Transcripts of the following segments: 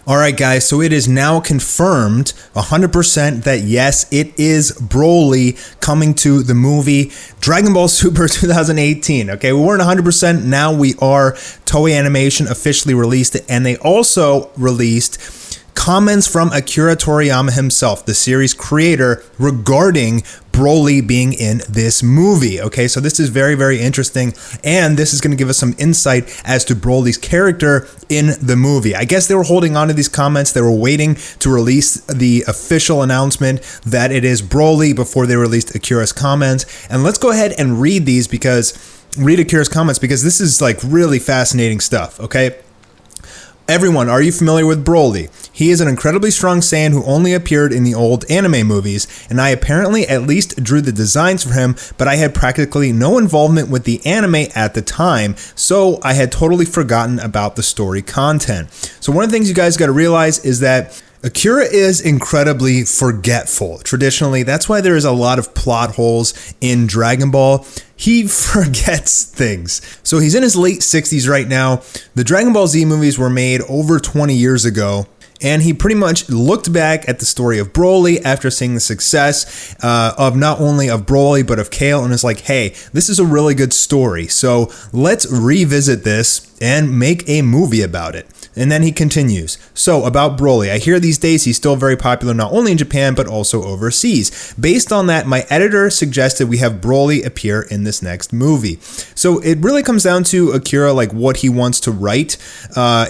Alright guys, so it is now confirmed 100% that yes, it is Broly coming to the movie Dragon Ball Super 2018. Okay, we weren't 100%, now we are. Toei Animation officially released it, and they also released comments from Akira Toriyama himself, the series creator, regarding Broly being in this movie. Okay, so this is very, very interesting, and this is going to give us some insight as to Broly's character in the movie. I guess they were holding on to these comments. They were waiting to release the official announcement that it is Broly before they released Akira's comments. And let's go ahead and read Akira's comments, because this is like really fascinating stuff, okay? Everyone, are you familiar with Broly? He is an incredibly strong Saiyan who only appeared in the old anime movies, and I apparently at least drew the designs for him, but I had practically no involvement with the anime at the time, so I had totally forgotten about the story content. So one of the things you guys got to realize is that Akira is incredibly forgetful. Traditionally, that's why there is a lot of plot holes in Dragon Ball. He forgets things. So he's in his late 60s right now. The Dragon Ball Z movies were made over 20 years ago. And he pretty much looked back at the story of Broly after seeing the success of not only of Broly, but of Kale, and is like, hey, this is a really good story. So let's revisit this and make a movie about it. And then he continues. So about Broly, I hear these days he's still very popular not only in Japan, but also overseas. Based on that, my editor suggested we have Broly appear in this next movie. So it really comes down to Akira, like what he wants to write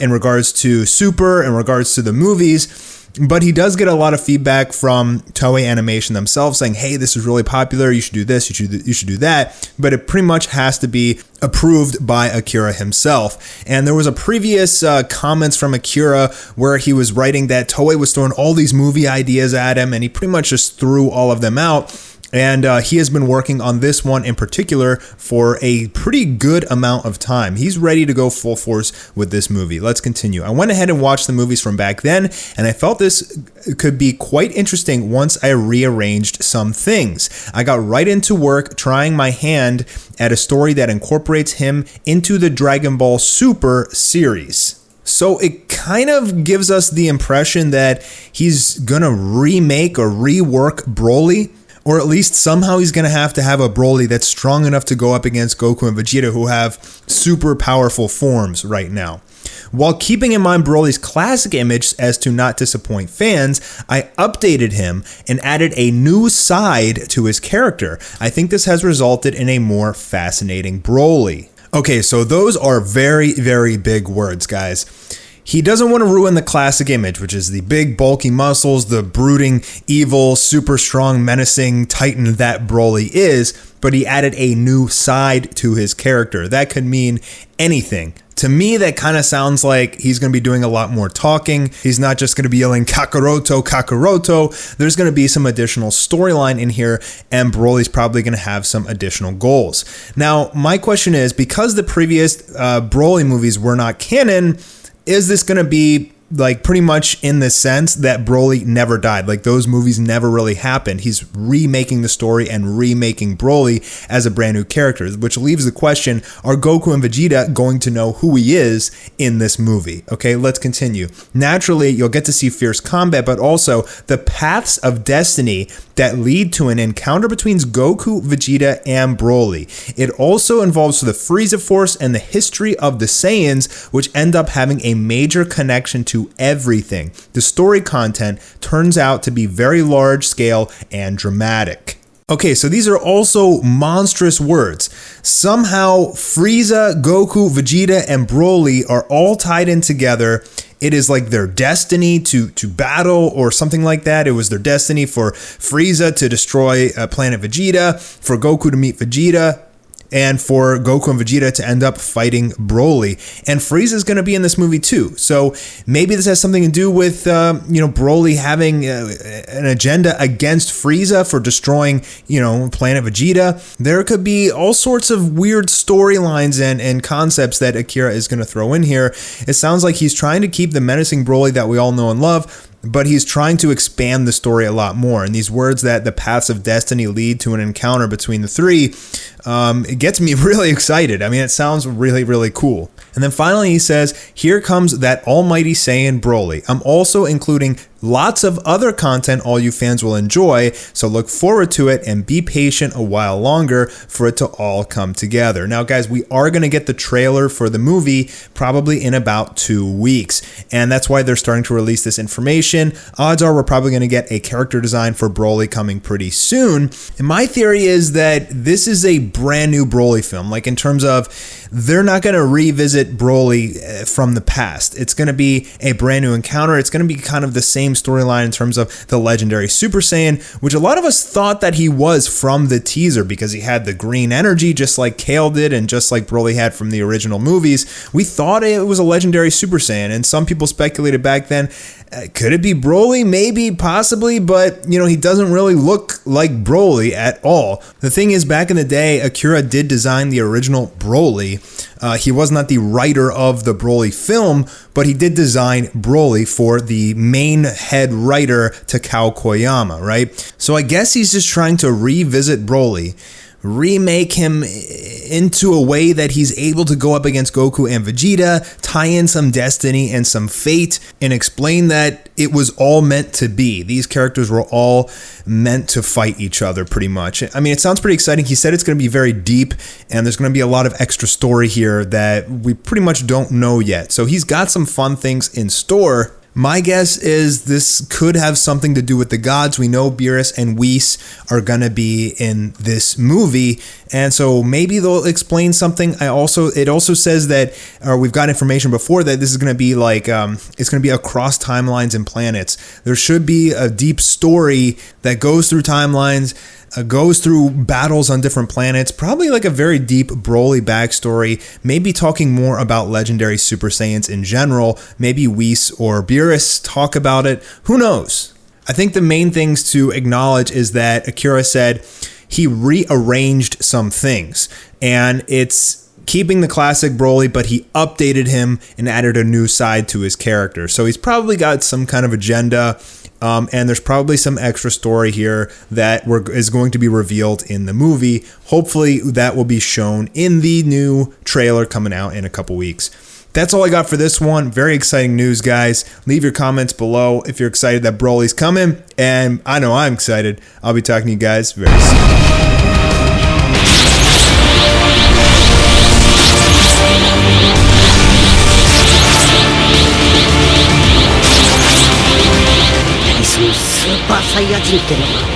in regards to Super, in regards to the movies. But he does get a lot of feedback from Toei Animation themselves saying, hey, this is really popular, you should do this, you should do that. But it pretty much has to be approved by Akira himself. And there was a previous comments from Akira where he was writing that Toei was throwing all these movie ideas at him, and he pretty much just threw all of them out. And he has been working on this one in particular for a pretty good amount of time. He's ready to go full force with this movie. Let's continue. I went ahead and watched the movies from back then, and I felt this could be quite interesting once I rearranged some things. I got right into work trying my hand at a story that incorporates him into the Dragon Ball Super series. So it kind of gives us the impression that he's gonna remake or rework Broly. Or at least somehow he's going to have a Broly that's strong enough to go up against Goku and Vegeta, who have super powerful forms right now. While keeping in mind Broly's classic image as to not disappoint fans, I updated him and added a new side to his character. I think this has resulted in a more fascinating Broly. Okay, so those are very, very big words, guys. He doesn't want to ruin the classic image, which is the big, bulky muscles, the brooding, evil, super strong, menacing titan that Broly is, but he added a new side to his character. That could mean anything. To me, that kind of sounds like he's going to be doing a lot more talking. He's not just going to be yelling Kakaroto, Kakaroto. There's going to be some additional storyline in here, and Broly's probably going to have some additional goals. Now, my question is, because the previous Broly movies were not canon, is this going to be like pretty much in the sense that Broly never died? Like those movies never really happened. He's remaking the story and remaking Broly as a brand new character, which leaves the question, are Goku and Vegeta going to know who he is in this movie? Okay, let's continue. Naturally, you'll get to see fierce combat, but also the paths of destiny that lead to an encounter between Goku, Vegeta, and Broly. It also involves the Frieza Force and the history of the Saiyans, which end up having a major connection to everything. The story content turns out to be very large scale and dramatic. Okay, so these are also monstrous words. Somehow Frieza, Goku, Vegeta, and Broly are all tied in together. It is like their destiny to battle or something like that. It was their destiny for Frieza to destroy planet Vegeta, for Goku to meet Vegeta, and for Goku and Vegeta to end up fighting Broly. And Frieza is going to be in this movie too. So maybe this has something to do with, Broly having an agenda against Frieza for destroying, planet Vegeta. There could be all sorts of weird storylines and concepts that Akira is going to throw in here. It sounds like he's trying to keep the menacing Broly that we all know and love, but he's trying to expand the story a lot more. And these words that the paths of destiny lead to an encounter between the three, it gets me really excited. I mean, it sounds really, really cool. And then finally he says, here comes that almighty Saiyan Broly. I'm also including lots of other content all you fans will enjoy, so look forward to it and be patient a while longer for it to all come together. Now guys, we are going to get the trailer for the movie probably in about 2 weeks, and that's why they're starting to release this information. Odds are we're probably going to get a character design for Broly coming pretty soon. And my theory is that this is a brand new Broly film, like in terms of they're not going to revisit Broly from the past. It's going to be a brand new encounter. It's going to be kind of the same storyline in terms of the legendary Super Saiyan, which a lot of us thought that he was from the teaser because he had the green energy just like Kale did and just like Broly had from the original movies. We thought it was a legendary Super Saiyan, and some people speculated back then, could it be Broly? Maybe, possibly, but you know, he doesn't really look like Broly at all. The thing is, back in the day, Akira did design the original Broly. He was not the writer of the Broly film, but he did design Broly for the main head writer, Takao Koyama, right? So I guess he's just trying to revisit Broly, remake him into a way that he's able to go up against Goku and Vegeta, tie in some destiny and some fate, and explain that it was all meant to be. These characters were all meant to fight each other pretty much. I mean, it sounds pretty exciting. He said it's going to be very deep, and there's going to be a lot of extra story here that we pretty much don't know yet. So he's got some fun things in store. My guess is this could have something to do with the gods. We know Beerus and Whis are going to be in this movie, and so maybe they'll explain something. It also says that, or we've got information before that this is going to be like, it's going to be across timelines and planets. There should be a deep story that goes through timelines, goes through battles on different planets, probably like a very deep Broly backstory, maybe talking more about legendary Super Saiyans in general, maybe Whis or Beerus talk about it, who knows? I think the main things to acknowledge is that Akira said he rearranged some things, and it's keeping the classic Broly, but he updated him and added a new side to his character. So he's probably got some kind of agenda, and there's probably some extra story here that is going to be revealed in the movie. Hopefully that will be shown in the new trailer coming out in a couple weeks. That's all I got for this one. Very exciting news, guys. Leave your comments below if you're excited that Broly's coming, and I know I'm excited. I'll be talking to you guys very soon. Super Saiyajin ってのは